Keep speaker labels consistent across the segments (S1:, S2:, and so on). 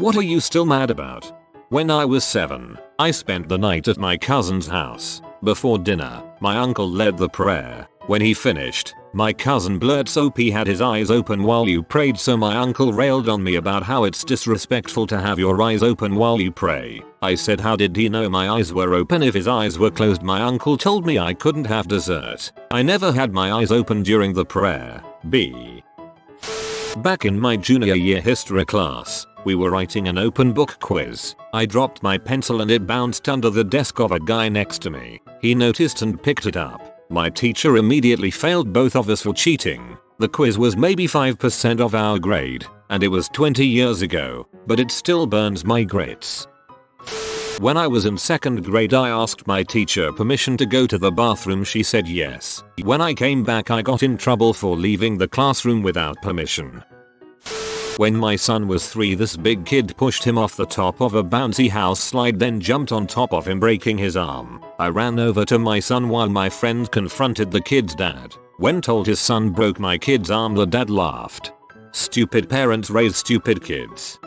S1: What are you still mad about? When I was 7, I spent the night at my cousin's house. Before dinner, my uncle led the prayer. When he finished, my cousin blurts out he had his eyes open while you prayed, so my uncle railed on me about how it's disrespectful to have your eyes open while you pray. I said how did he know my eyes were open if his eyes were closed? My uncle told me I couldn't have dessert. I never had my eyes open during the prayer. B. Back in my junior year history class, we were writing an open book quiz. I dropped my pencil and it bounced under the desk of a guy next to me. He noticed and picked it up. My teacher immediately failed both of us for cheating. The quiz was maybe 5% of our grade, and it was 20 years ago, but it still burns my grits. When I was in 2nd grade, I asked my teacher permission to go to the bathroom. She said yes. When I came back, I got in trouble for leaving the classroom without permission. When my son was 3, this big kid pushed him off the top of a bouncy house slide, then jumped on top of him, breaking his arm. I ran over to my son while my friend confronted the kid's dad. When told his son broke my kid's arm, the dad laughed. Stupid parents raise stupid kids.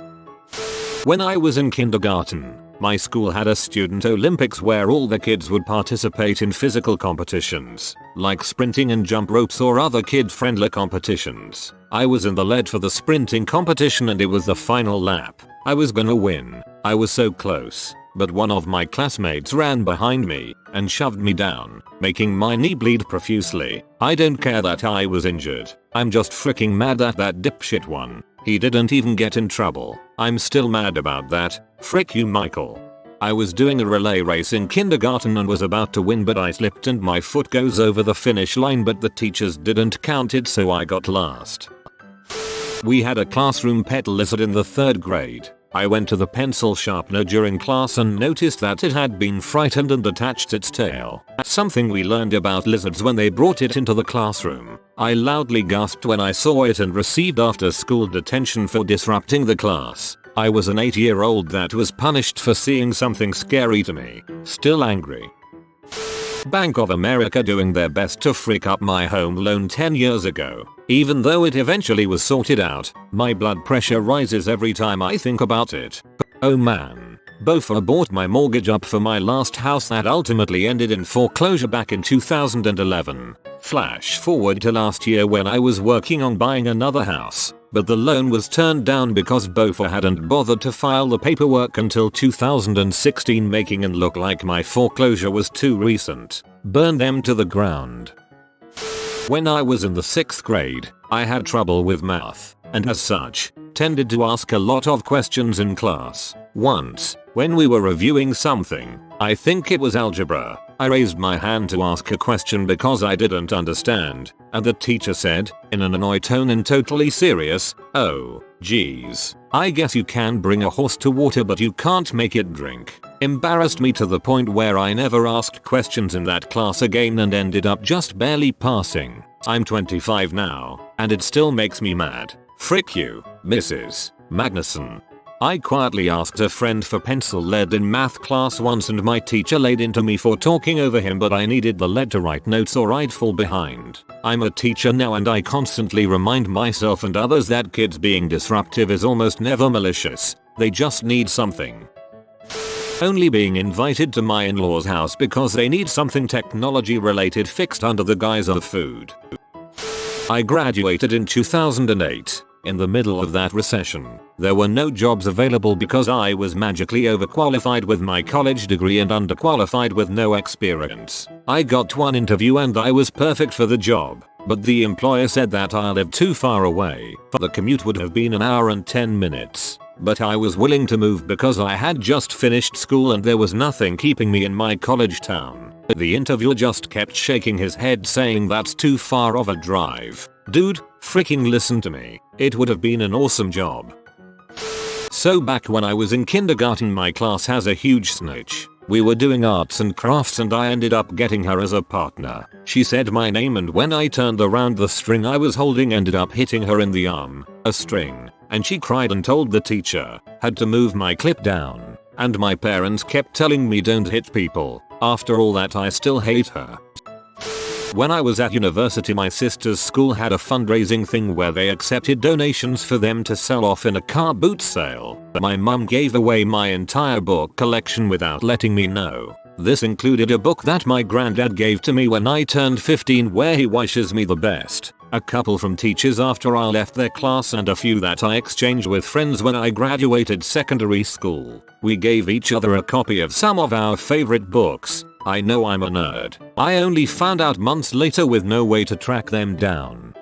S1: When I was in kindergarten, my school had a student Olympics where all the kids would participate in physical competitions, like sprinting and jump ropes or other kid-friendly competitions. I was in the lead for the sprinting competition and it was the final lap. I was gonna win. I was so close, but one of my classmates ran behind me and shoved me down, making my knee bleed profusely. I don't care that I was injured. I'm just freaking mad that that dipshit won. He didn't even get in trouble. I'm still mad about that. Frick you, Michael. I was doing a relay race in kindergarten and was about to win, but I slipped and my foot goes over the finish line, but the teachers didn't count it, so I got last. We had a classroom pet lizard in the 3rd grade. I went to the pencil sharpener during class and noticed that it had been frightened and attached its tail. Something we learned about lizards when they brought it into the classroom. I loudly gasped when I saw it and received after-school detention for disrupting the class. I was an 8-year-old that was punished for seeing something scary to me. Still angry. Bank of America doing their best to freak up my home loan 10 years ago. Even though it eventually was sorted out, my blood pressure rises every time I think about it. Oh man. Bofa bought my mortgage up for my last house that ultimately ended in foreclosure back in 2011. Flash forward to last year when I was working on buying another house, but the loan was turned down because Bofa hadn't bothered to file the paperwork until 2016, making it look like my foreclosure was too recent. Burn them to the ground. When I was in the 6th grade, I had trouble with math, and as such, tended to ask a lot of questions in class. Once, when we were reviewing something, I think it was algebra, I raised my hand to ask a question because I didn't understand, and the teacher said, in an annoyed tone and totally serious, "Oh, geez, I guess you can bring a horse to water but you can't make it drink." Embarrassed me to the point where I never asked questions in that class again and ended up just barely passing. I'm 25 now, and it still makes me mad. Frick you, Mrs. Magnuson. I quietly asked a friend for pencil lead in math class once and my teacher laid into me for talking over him, but I needed the lead to write notes or I'd fall behind. I'm a teacher now and I constantly remind myself and others that kids being disruptive is almost never malicious. They just need something. Only being invited to my in-laws' house because they need something technology related fixed under the guise of food. I graduated in 2008. In the middle of that recession, there were no jobs available because I was magically overqualified with my college degree and underqualified with no experience. I got one interview and I was perfect for the job, but the employer said that I lived too far away. The commute would have been an hour and 10 minutes. But I was willing to move because I had just finished school and there was nothing keeping me in my college town. The interviewer just kept shaking his head saying that's too far of a drive. Dude, freaking listen to me. It would have been an awesome job. So back when I was in kindergarten, my class has a huge snitch. We were doing arts and crafts and I ended up getting her as a partner. She said my name and when I turned around the string I was holding ended up hitting her in the arm. A string. And she cried and told the teacher. Had to move my clip down. And my parents kept telling me don't hit people. After all that I still hate her. When I was at university, my sister's school had a fundraising thing where they accepted donations for them to sell off in a car boot sale. My mum gave away my entire book collection without letting me know. This included a book that my granddad gave to me when I turned 15 where he wishes me the best, a couple from teachers after I left their class, and a few that I exchanged with friends when I graduated secondary school. We gave each other a copy of some of our favorite books. I know I'm a nerd. I only found out months later with no way to track them down.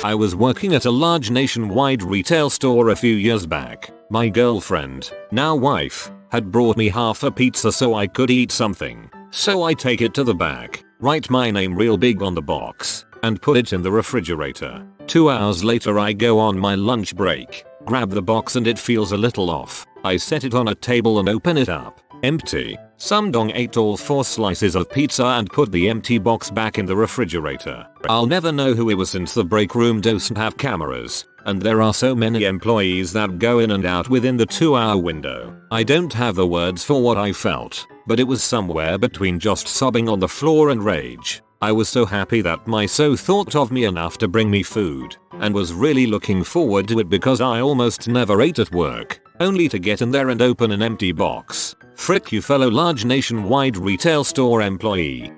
S1: I was working at a large nationwide retail store a few years back. My girlfriend, now wife, had brought me half a pizza so I could eat something. So I take it to the back, write my name real big on the box, and put it in the refrigerator. 2 hours later I go on my lunch break, grab the box and it feels a little off. I set it on a table and open it up. Empty. Some dong ate all 4 slices of pizza and put the empty box back in the refrigerator. I'll never know who it was since the break room doesn't have cameras, and there are so many employees that go in and out within the 2-hour window. I don't have the words for what I felt, but it was somewhere between just sobbing on the floor and rage. I was so happy that my so thought of me enough to bring me food, and was really looking forward to it because I almost never ate at work, only to get in there and open an empty box. Frick you, fellow large nationwide retail store employee.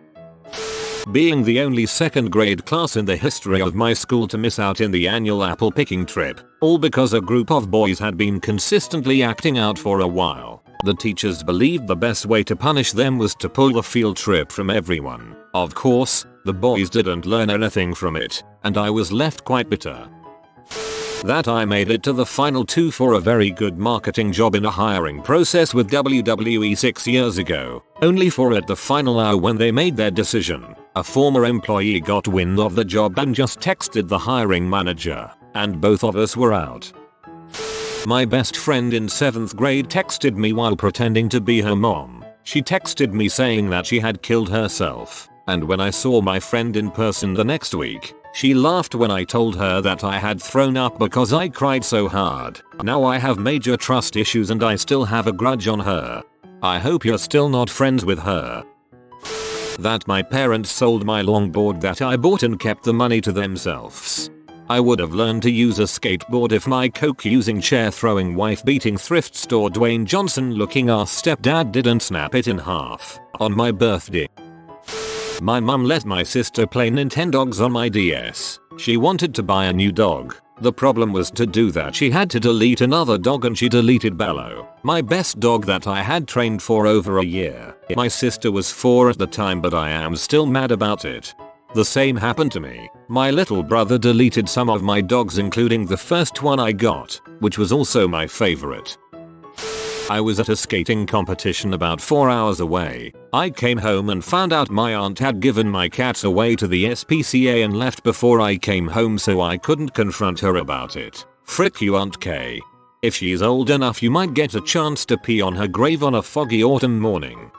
S1: Being the only second grade class in the history of my school to miss out in the annual apple picking trip, all because a group of boys had been consistently acting out for a while. The teachers believed the best way to punish them was to pull the field trip from everyone. Of course, the boys didn't learn anything from it, and I was left quite bitter. That I made it to the final 2 for a very good marketing job in a hiring process with WWE 6 years ago, only for at the final hour when they made their decision, a former employee got wind of the job and just texted the hiring manager, and both of us were out. My best friend in 7th grade texted me while pretending to be her mom. She texted me saying that she had killed herself, and when I saw my friend in person the next week, she laughed when I told her that I had thrown up because I cried so hard. Now I have major trust issues and I still have a grudge on her. I hope you're still not friends with her. That my parents sold my longboard that I bought and kept the money to themselves. I would have learned to use a skateboard if my coke-using, chair-throwing, wife-beating, thrift store Dwayne Johnson-looking ass stepdad didn't snap it in half on my birthday. My mum let my sister play Nintendogs on my DS. She wanted to buy a new dog. The problem was to do that she had to delete another dog, and she deleted Bello, my best dog that I had trained for over a year. My sister was 4 at the time, but I am still mad about it. The same happened to me. My little brother deleted some of my dogs, including the first one I got, which was also my favorite. I was at a skating competition about 4 hours away. I came home and found out my aunt had given my cats away to the SPCA and left before I came home, so I couldn't confront her about it. Frick you, Aunt Kay. If she's old enough, you might get a chance to pee on her grave on a foggy autumn morning.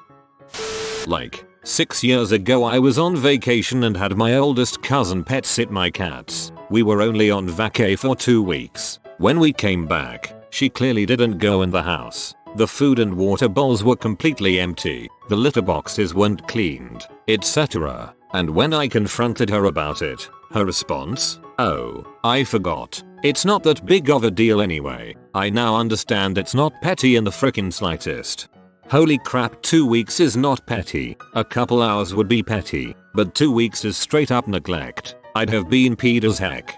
S1: Like 6 years ago, I was on vacation and had my oldest cousin pet sit my cats. We were only on vacay for 2 weeks. When we came back, she clearly didn't go in the house. The food and water bowls were completely empty, the litter boxes weren't cleaned, etc. And when I confronted her about it, her response? Oh, I forgot. It's not that big of a deal anyway. I now understand it's not petty in the frickin' slightest. Holy crap, 2 weeks is not petty. A couple hours would be petty, but 2 weeks is straight up neglect. I'd have been peed as heck.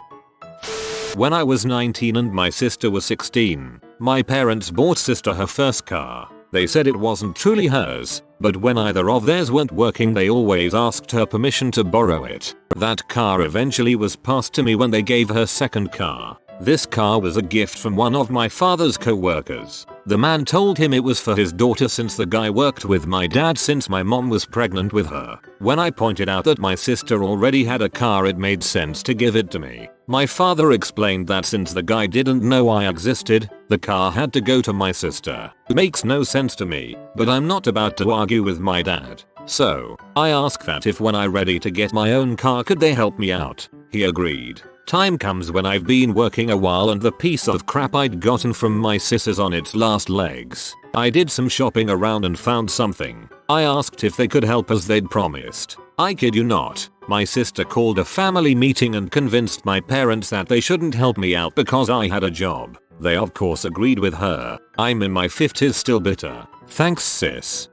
S1: When I was 19 and my sister was 16, my parents bought sister her first car. They said it wasn't truly hers, but when either of theirs weren't working, they always asked her permission to borrow it. That car eventually was passed to me when they gave her second car. This car was a gift from one of my father's co-workers. The man told him it was for his daughter since the guy worked with my dad since my mom was pregnant with her. When I pointed out that my sister already had a car, it made sense to give it to me. My father explained that since the guy didn't know I existed, the car had to go to my sister. It makes no sense to me, but I'm not about to argue with my dad. So, I asked that if when I'm ready to get my own car could they help me out. He agreed. Time comes when I've been working a while and the piece of crap I'd gotten from my sis is on its last legs. I did some shopping around and found something. I asked if they could help as they'd promised. I kid you not, my sister called a family meeting and convinced my parents that they shouldn't help me out because I had a job. They of course agreed with her. I'm in my 50s still bitter. Thanks sis.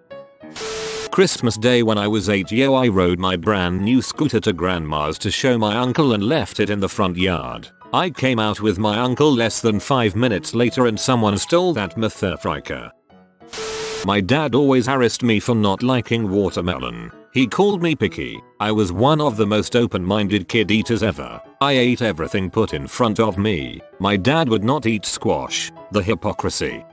S1: Christmas Day when I was 8 I rode my brand new scooter to grandma's to show my uncle and left it in the front yard. I came out with my uncle less than 5 minutes later and someone stole that motherfucker. My dad always harassed me for not liking watermelon. He called me picky. I was one of the most open-minded kid eaters ever. I ate everything put in front of me. My dad would not eat squash. The hypocrisy.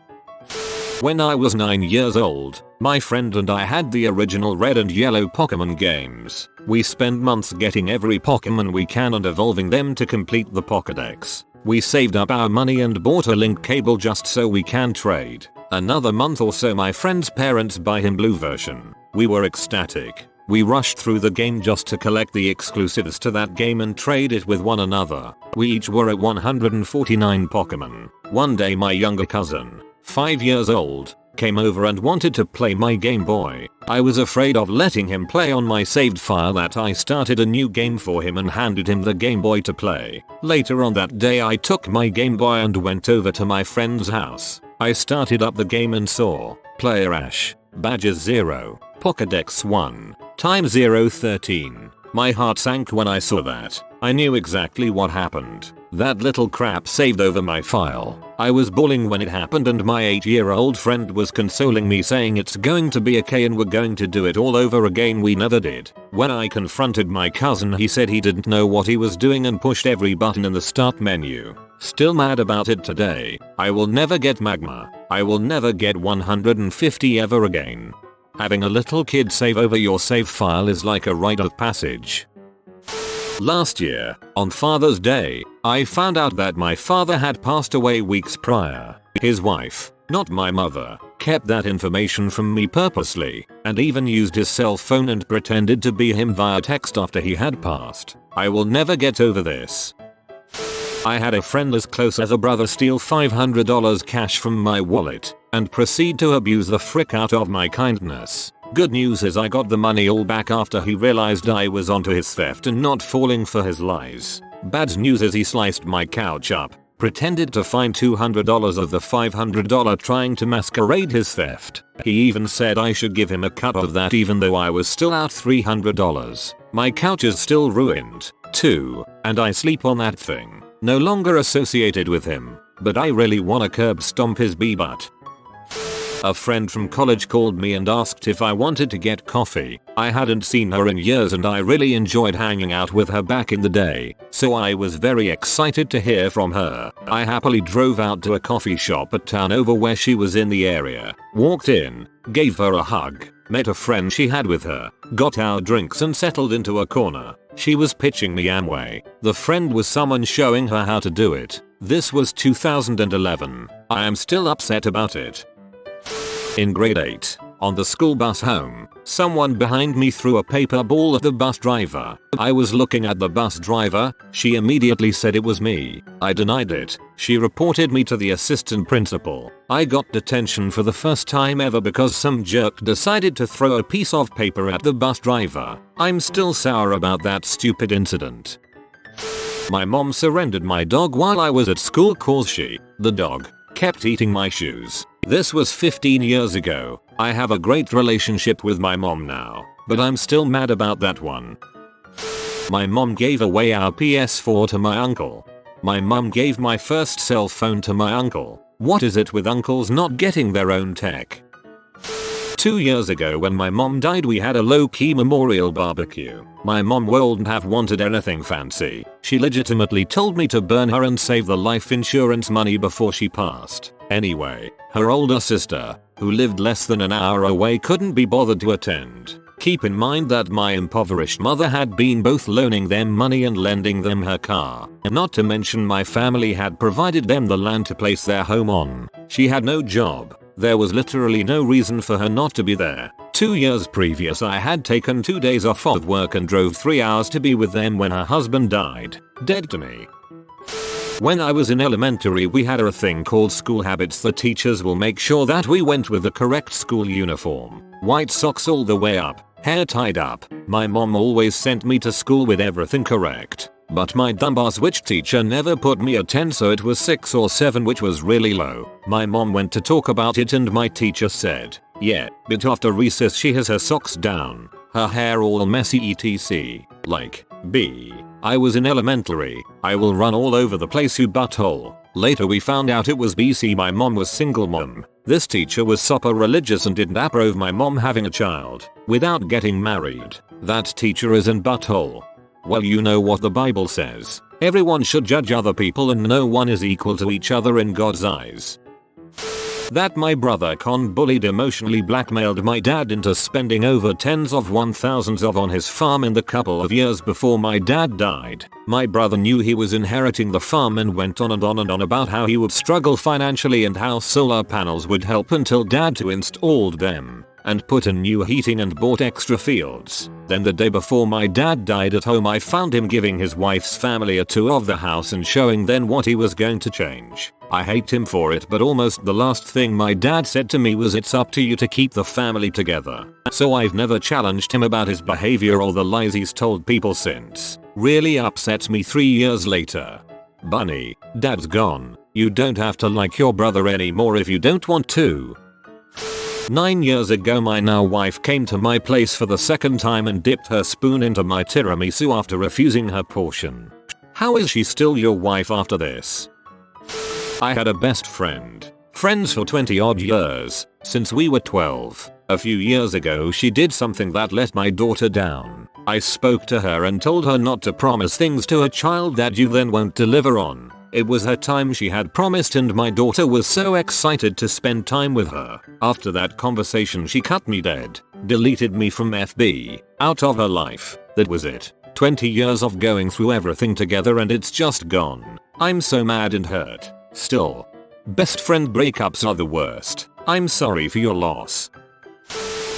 S1: When I was 9 years old, my friend and I had the original red and yellow Pokemon games. We spent months getting every Pokemon we can and evolving them to complete the Pokédex. We saved up our money and bought a link cable just so we can trade. Another month or so my friend's parents buy him blue version. We were ecstatic. We rushed through the game just to collect the exclusives to that game and trade it with one another. We each were at 149 Pokemon. One day my younger cousin, 5 years old, came over and wanted to play my Game Boy. I was afraid of letting him play on my saved file that I started a new game for him and handed him the Game Boy to play. Later on that day I took my Game Boy and went over to my friend's house. I started up the game and saw Player Ash, Badges 0, Pokédex 1, Time 013. My heart sank when I saw that. I knew exactly what happened. That little crap saved over my file. I was bawling when it happened and my 8-year-old friend was consoling me saying it's going to be okay and we're going to do it all over again. We never did. When I confronted my cousin he said he didn't know what he was doing and pushed every button in the start menu. Still mad about it today. I will never get magma. I will never get 150 ever again. Having a little kid save over your save file is like a rite of passage. Last year, on Father's Day, I found out that my father had passed away weeks prior. His wife, not my mother, kept that information from me purposely, and even used his cell phone and pretended to be him via text after he had passed. I will never get over this. I had a friend as close as a brother steal $500 cash from my wallet and proceed to abuse the frick out of my kindness. Good news is I got the money all back after he realized I was onto his theft and not falling for his lies. Bad news is he sliced my couch up, pretended to find $200 of the $500 trying to masquerade his theft. He even said I should give him a cut of that even though I was still out $300. My couch is still ruined, too, and I sleep on that thing. No longer associated with him, but I really wanna curb stomp his b-butt. A friend from college called me and asked if I wanted to get coffee. I hadn't seen her in years and I really enjoyed hanging out with her back in the day, so I was very excited to hear from her. I happily drove out to a coffee shop at town over where she was in the area, walked in, gave her a hug, met a friend she had with her, got our drinks and settled into a corner. She was pitching me Amway. The friend was someone showing her how to do it. This was 2011. I am still upset about it. In grade 8, on the school bus home, someone behind me threw a paper ball at the bus driver. I was looking at the bus driver, she immediately said it was me. I denied it. She reported me to the assistant principal. I got detention for the first time ever because some jerk decided to throw a piece of paper at the bus driver. I'm still sour about that stupid incident. My mom surrendered my dog while I was at school cause she, the dog, kept eating my shoes. This was 15 years ago. I have a great relationship with my mom now, but I'm still mad about that one. My mom gave away our PS4 to my uncle. My mom gave my first cell phone to my uncle. What is it with uncles not getting their own tech? 2 years ago when my mom died we had a low-key memorial barbecue. My mom wouldn't have wanted anything fancy. She legitimately told me to burn her and save the life insurance money before she passed. Anyway, her older sister, who lived less than an hour away couldn't be bothered to attend. Keep in mind that my impoverished mother had been both loaning them money and lending them her car. And not to mention my family had provided them the land to place their home on. She had no job. There was literally no reason for her not to be there. 2 years previous I had taken 2 days off of work and drove 3 hours to be with them when her husband died. Dead to me. When I was in elementary we had a thing called school habits. The teachers will make sure that we went with the correct school uniform. White socks all the way up, hair tied up. My mom always sent me to school with everything correct. But my dumbass witch teacher never put me a 10, so it was 6 or 7, which was really low. My mom went to talk about it and my teacher said, yeah, but after recess she has her socks down, her hair all messy etc. Like, B. I was in elementary. I will run all over the place you butthole. Later we found out it was BC. My mom was single mom. This teacher was super religious and didn't approve my mom having a child without getting married. That teacher is in butthole. Well, you know what the Bible says. Everyone should judge other people and no one is equal to each other in God's eyes. That my brother bullied, emotionally blackmailed my dad into spending over tens of thousands of on his farm in the couple of years before my dad died. My brother knew he was inheriting the farm and went on and on and on about how he would struggle financially and how solar panels would help until dad to installed them and put in new heating and bought extra fields. Then the day before my dad died at home I found him giving his wife's family a tour of the house and showing them what he was going to change. I hate him for it, but almost the last thing my dad said to me was, it's up to you to keep the family together. So I've never challenged him about his behavior or the lies he's told people since. Really upsets me 3 years later. Bunny, dad's gone. You don't have to like your brother anymore if you don't want to. 9 years ago my now wife came to my place for the second time and dipped her spoon into my tiramisu after refusing her portion. How is she still your wife after this? I had a best friend. Friends for 20 odd years, since we were 12. A few years ago she did something that let my daughter down. I spoke to her and told her not to promise things to a child that you then won't deliver on. It was her time she had promised and my daughter was so excited to spend time with her. After that conversation she cut me dead, deleted me from FB, out of her life. That was it. 20 years of going through everything together and it's just gone. I'm so mad and hurt. Still. Best friend breakups are the worst. I'm sorry for your loss.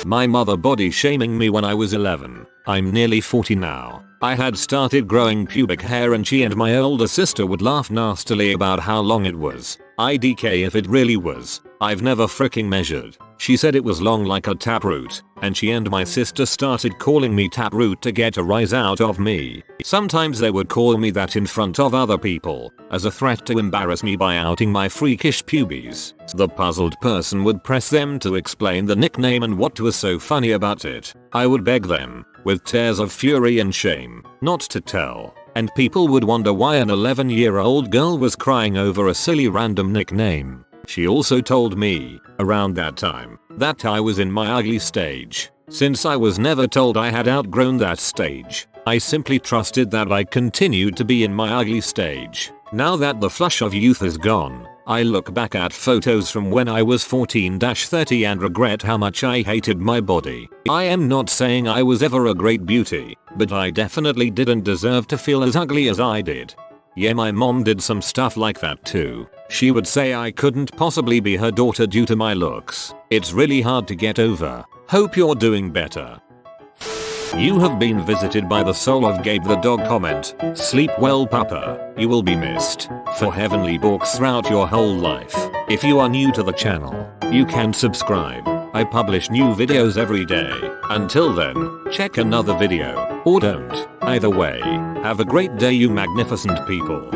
S1: My mother body shaming me when I was 11. I'm nearly 40 now. I had started growing pubic hair and she and my older sister would laugh nastily about how long it was. IDK if it really was. I've never fricking measured. She said it was long like a taproot, and she and my sister started calling me taproot to get a rise out of me. Sometimes they would call me that in front of other people, as a threat to embarrass me by outing my freakish pubes. The puzzled person would press them to explain the nickname and what was so funny about it. I would beg them, with tears of fury and shame, not to tell. And people would wonder why an 11-year-old girl was crying over a silly random nickname. She also told me, around that time, that I was in my ugly stage. Since I was never told I had outgrown that stage, I simply trusted that I continued to be in my ugly stage. Now that the flush of youth is gone, I look back at photos from when I was 14-30 and regret how much I hated my body. I am not saying I was ever a great beauty, but I definitely didn't deserve to feel as ugly as I did. Yeah, my mom did some stuff like that too. She would say I couldn't possibly be her daughter due to my looks. It's really hard to get over. Hope you're doing better. You have been visited by the soul of Gabe the dog. Comment, sleep well papa, you will be missed, for heavenly books throughout your whole life. If you are new to the channel, you can subscribe. I publish new videos every day. Until then, check another video, or don't. Either way, have a great day you magnificent people.